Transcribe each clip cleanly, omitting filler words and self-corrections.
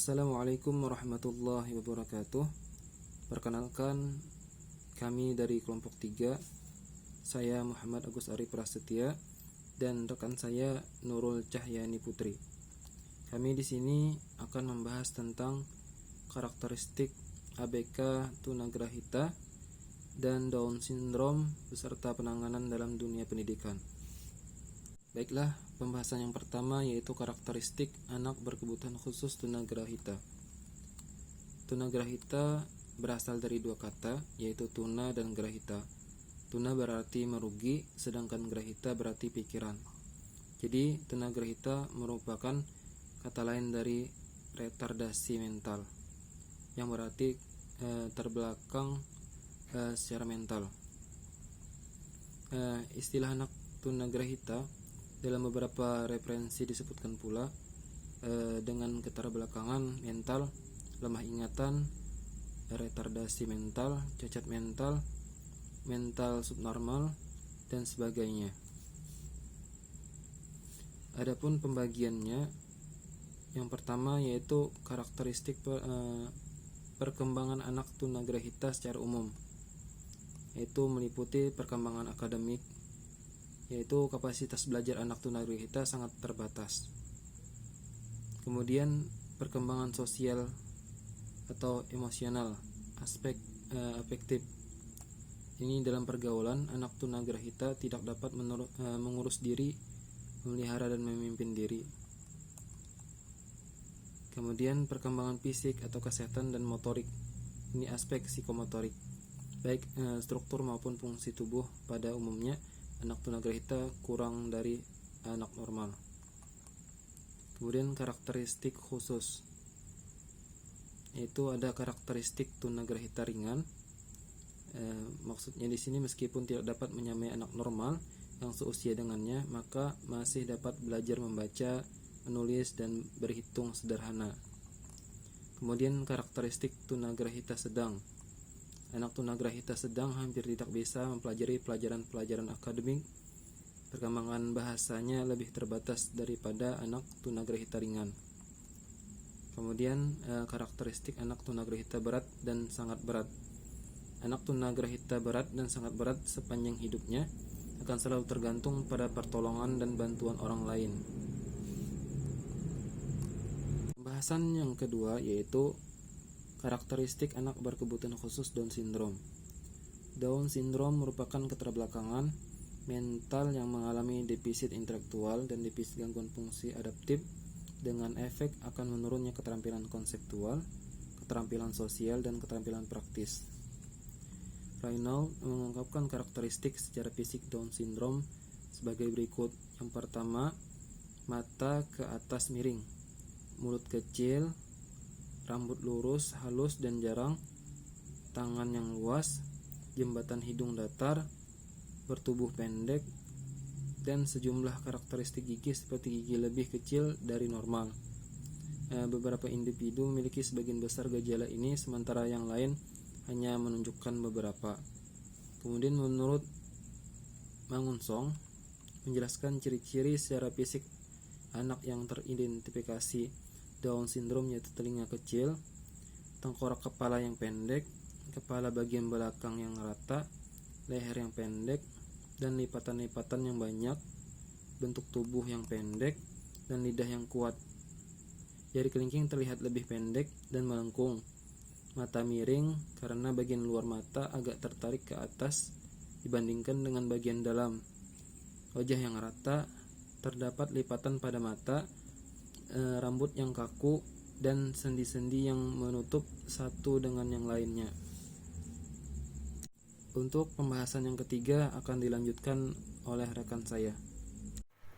Assalamualaikum warahmatullahi wabarakatuh. Perkenalkan, kami dari kelompok 3. Saya Muhammad Agus Ari Prasetya dan rekan saya Nurul Cahyani Putri. Kami di sini akan membahas tentang karakteristik ABK tunagrahita dan Down syndrome beserta penanganan dalam dunia pendidikan. Baiklah, pembahasan yang pertama yaitu karakteristik anak berkebutuhan khusus tunagrahita. Tunagrahita berasal dari dua kata, yaitu tuna dan grahita. Tuna berarti merugi, sedangkan grahita berarti pikiran. Jadi, tunagrahita merupakan kata lain dari retardasi mental, yang berarti terbelakang secara mental. Istilah anak tunagrahita dalam beberapa referensi disebutkan pula dengan keterbelakangan mental, lemah ingatan, retardasi mental, cacat mental, mental subnormal, dan sebagainya. Adapun pembagiannya, yang pertama yaitu karakteristik perkembangan anak tunagrahita secara umum, yaitu meliputi perkembangan akademik, yaitu kapasitas belajar anak tunagrahita sangat terbatas. Kemudian perkembangan sosial atau emosional, aspek afektif. Ini dalam pergaulan anak tunagrahita tidak dapat mengurus diri, memelihara dan memimpin diri. Kemudian perkembangan fisik atau kesehatan dan motorik. Ini aspek psikomotorik, baik struktur maupun fungsi tubuh pada umumnya anak tunagrahita kurang dari anak normal. Kemudian karakteristik khusus, yaitu ada karakteristik tunagrahita ringan. Maksudnya di sini meskipun tidak dapat menyamai anak normal yang seusia dengannya, maka masih dapat belajar membaca, menulis, dan berhitung sederhana. Kemudian karakteristik tunagrahita sedang. Anak tunagrahita sedang hampir tidak bisa mempelajari pelajaran-pelajaran akademik. Perkembangan bahasanya lebih terbatas daripada anak tunagrahita ringan. Kemudian karakteristik anak tunagrahita berat dan sangat berat. Anak tunagrahita berat dan sangat berat sepanjang hidupnya akan selalu tergantung pada pertolongan dan bantuan orang lain. Pembahasan yang kedua yaitu karakteristik anak berkebutuhan khusus Down syndrome. Down syndrome merupakan keterbelakangan mental yang mengalami defisit intelektual dan defisit gangguan fungsi adaptif dengan efek akan menurunnya keterampilan konseptual, keterampilan sosial, dan keterampilan praktis. Raynaud mengungkapkan karakteristik secara fisik Down syndrome sebagai berikut. Yang pertama, mata ke atas miring, mulut kecil, rambut lurus, halus dan jarang, tangan yang luas, jembatan hidung datar, bertubuh pendek, dan sejumlah karakteristik gigi seperti gigi lebih kecil dari normal. Beberapa individu memiliki sebagian besar gejala ini, sementara yang lain hanya menunjukkan beberapa. Kemudian menurut Mangunsong menjelaskan ciri-ciri secara fisik anak yang teridentifikasi Down syndrome yaitu telinga kecil, tengkorak kepala yang pendek, kepala bagian belakang yang rata, leher yang pendek, dan lipatan-lipatan yang banyak, bentuk tubuh yang pendek, dan lidah yang kuat. Jari kelingking terlihat lebih pendek dan melengkung. Mata miring karena bagian luar mata agak tertarik ke atas dibandingkan dengan bagian dalam. Wajah yang rata, terdapat lipatan pada mata, rambut yang kaku, dan sendi-sendi yang menutup satu dengan yang lainnya. Untuk pembahasan yang ketiga akan dilanjutkan oleh rekan saya.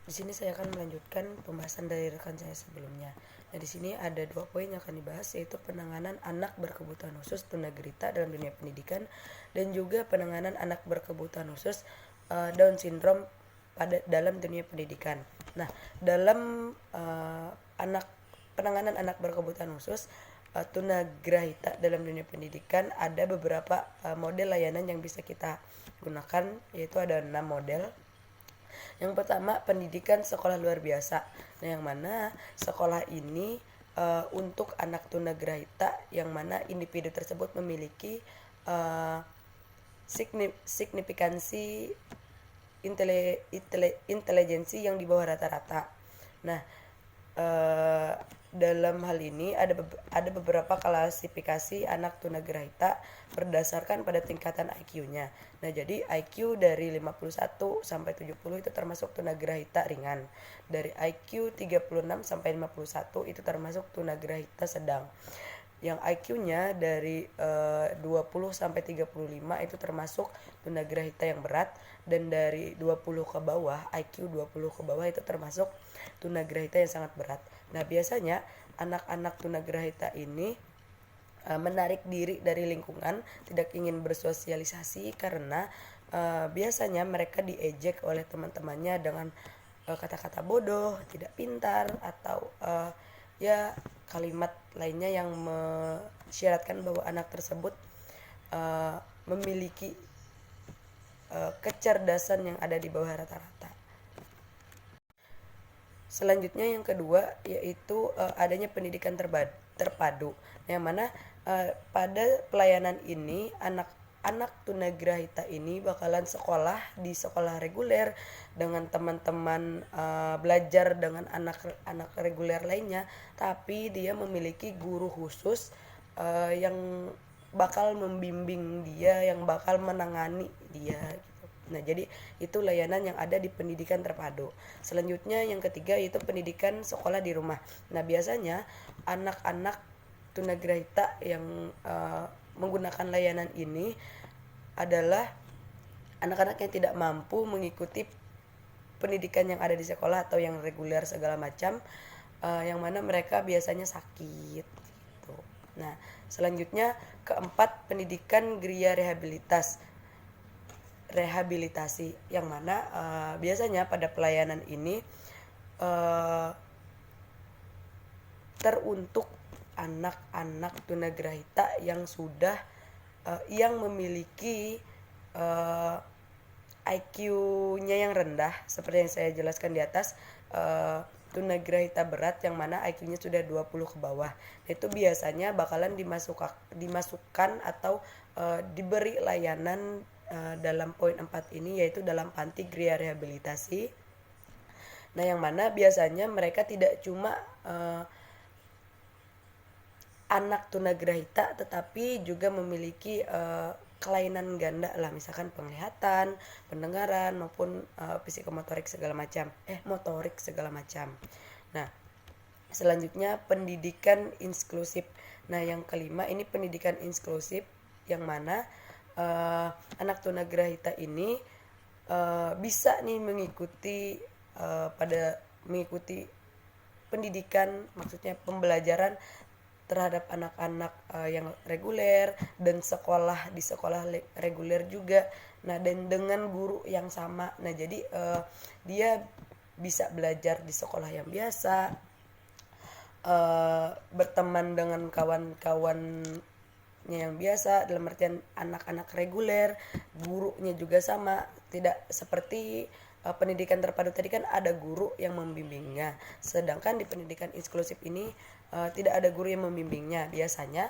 Di sini saya akan melanjutkan pembahasan dari rekan saya sebelumnya. Nah, di sini ada 2 poin yang akan dibahas, yaitu penanganan anak berkebutuhan khusus tunagrahita dalam dunia pendidikan dan juga penanganan anak berkebutuhan khusus Down syndrome dalam dunia pendidikan. Nah, dalam penanganan anak berkebutuhan khusus tunagrahita dalam dunia pendidikan ada beberapa model layanan yang bisa kita gunakan, yaitu ada 6 model. Yang pertama, pendidikan sekolah luar biasa. Nah, yang mana sekolah ini untuk anak tunagrahita yang mana individu tersebut memiliki signifikansi intelijensi yang di bawah rata-rata. Nah, dalam hal ini ada beberapa klasifikasi anak tunagrahita berdasarkan pada tingkatan IQ-nya. Nah, jadi IQ dari 51 sampai 70 itu termasuk tunagrahita ringan. Dari IQ 36 sampai 51 itu termasuk tunagrahita sedang. Yang IQ-nya dari 20 sampai 35 itu termasuk tunagrahita yang berat, dan dari 20 ke bawah, IQ 20 ke bawah itu termasuk tunagrahita yang sangat berat. Nah, biasanya anak-anak tunagrahita ini menarik diri dari lingkungan, tidak ingin bersosialisasi karena biasanya mereka diejek oleh teman-temannya dengan kata-kata bodoh, tidak pintar, atau ya kalimat lainnya yang mensyaratkan bahwa anak tersebut memiliki kecerdasan yang ada di bawah rata-rata. Selanjutnya yang kedua yaitu adanya pendidikan terpadu, yang mana pada pelayanan ini anak tunagrahita ini bakalan sekolah di sekolah reguler dengan teman-teman belajar dengan anak-anak reguler lainnya, tapi dia memiliki guru khusus yang bakal membimbing dia, yang bakal menangani dia gitu. Nah, jadi itu layanan yang ada di pendidikan terpadu. Selanjutnya yang ketiga yaitu pendidikan sekolah di rumah. Nah, biasanya anak-anak tunagrahita yang menggunakan layanan ini adalah anak-anak yang tidak mampu mengikuti pendidikan yang ada di sekolah atau yang reguler segala macam, yang mana mereka biasanya sakit gitu. Nah, selanjutnya keempat, pendidikan geria rehabilitasi, yang mana biasanya pada pelayanan ini teruntuk anak-anak tunagrahita yang sudah yang memiliki IQ-nya yang rendah, seperti yang saya jelaskan di atas. Tunagrahita berat yang mana IQ-nya sudah 20 ke bawah, itu biasanya bakalan dimasukkan atau diberi layanan dalam poin 4 ini, yaitu dalam panti geria rehabilitasi. Nah, yang mana biasanya mereka tidak cuma anak tunagrahita tetapi juga memiliki kelainan ganda lah, misalkan penglihatan, pendengaran, maupun psikomotorik segala macam, motorik segala macam. Nah, selanjutnya pendidikan inklusif. Nah, yang kelima ini pendidikan inklusif, yang mana anak tunagrahita ini bisa nih mengikuti pendidikan, maksudnya pembelajaran terhadap anak-anak yang reguler dan sekolah di sekolah reguler juga. Nah, dan dengan guru yang sama. Nah, jadi dia bisa belajar di sekolah yang biasa, berteman dengan kawan-kawannya yang biasa, dalam artian anak-anak reguler, gurunya juga sama, tidak seperti pendidikan terpadu tadi kan ada guru yang membimbingnya, sedangkan di pendidikan inklusif ini tidak ada guru yang membimbingnya. Biasanya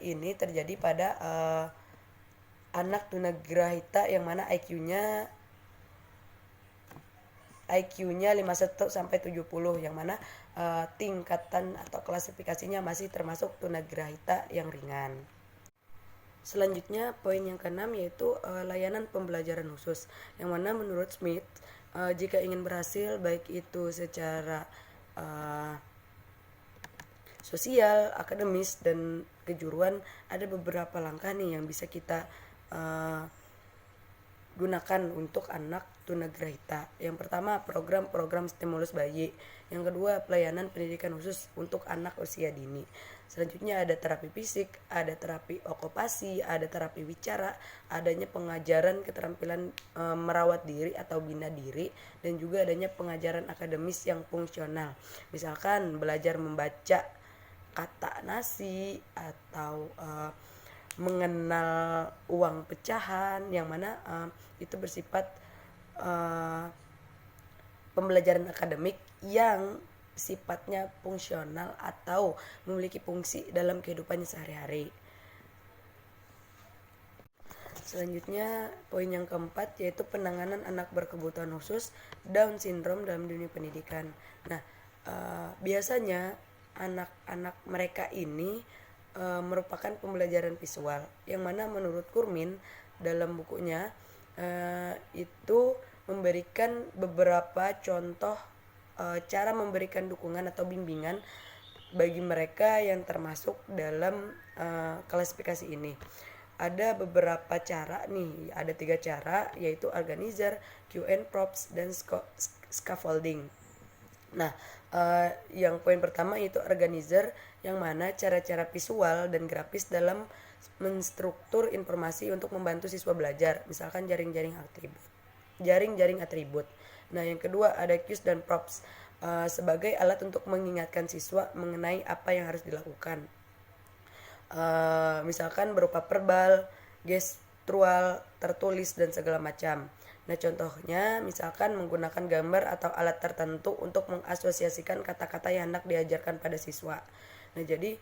ini terjadi pada anak tunagrahita yang mana IQ-nya 51 sampai 70, yang mana tingkatan atau klasifikasinya masih termasuk tunagrahita yang ringan. Selanjutnya poin yang keenam yaitu layanan pembelajaran khusus, yang mana menurut Smith jika ingin berhasil baik itu secara sosial, akademis, dan kejuruan, ada beberapa langkah nih yang bisa kita gunakan untuk anak tunagrahita. Yang pertama, program-program stimulus bayi. Yang kedua, pelayanan pendidikan khusus untuk anak usia dini. Selanjutnya ada terapi fisik, ada terapi okupasi, ada terapi bicara, adanya pengajaran keterampilan merawat diri atau bina diri, dan juga adanya pengajaran akademis yang fungsional. Misalkan belajar membaca kata nasi atau mengenal uang pecahan, yang mana itu bersifat pembelajaran akademik yang sifatnya fungsional atau memiliki fungsi dalam kehidupannya sehari-hari. Selanjutnya poin yang keempat yaitu penanganan anak berkebutuhan khusus Down syndrome dalam dunia pendidikan. Nah, biasanya anak-anak mereka ini merupakan pembelajaran visual yang mana menurut Kurmin dalam bukunya itu memberikan beberapa contoh cara memberikan dukungan atau bimbingan bagi mereka yang termasuk dalam klasifikasi ini. Ada beberapa cara nih, ada 3 cara yaitu organizer, QN props, dan scaffolding. Nah, yang poin pertama yaitu organizer, yang mana cara-cara visual dan grafis dalam menstruktur informasi untuk membantu siswa belajar, misalkan jaring-jaring atribut. Nah, yang kedua ada cues dan props sebagai alat untuk mengingatkan siswa mengenai apa yang harus dilakukan. Misalkan berupa verbal, gestual, tertulis, dan segala macam. Nah, contohnya misalkan menggunakan gambar atau alat tertentu untuk mengasosiasikan kata-kata yang hendak diajarkan pada siswa. Nah, jadi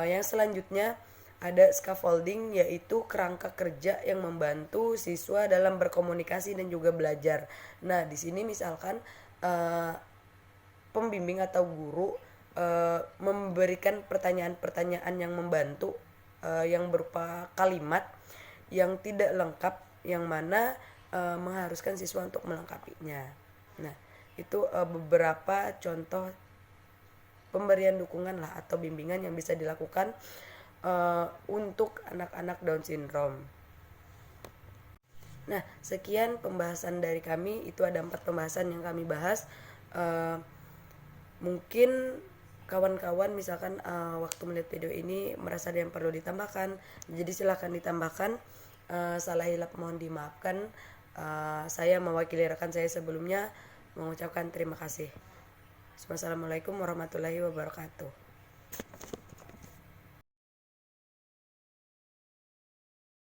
yang selanjutnya ada scaffolding, yaitu kerangka kerja yang membantu siswa dalam berkomunikasi dan juga belajar. Nah, di sini misalkan pembimbing atau guru memberikan pertanyaan-pertanyaan yang membantu yang berupa kalimat yang tidak lengkap, yang mana mengharuskan siswa untuk melengkapinya. Nah, itu beberapa contoh pemberian dukungan lah atau bimbingan yang bisa dilakukan untuk anak-anak Down syndrome. Nah, sekian pembahasan dari kami. Itu ada 4 pembahasan yang kami bahas. Mungkin kawan-kawan misalkan waktu melihat video ini merasa ada yang perlu ditambahkan, jadi silahkan ditambahkan. Salah hilap mohon dimaafkan. Saya mewakili rekan saya sebelumnya mengucapkan terima kasih. Wassalamualaikum warahmatullahi wabarakatuh.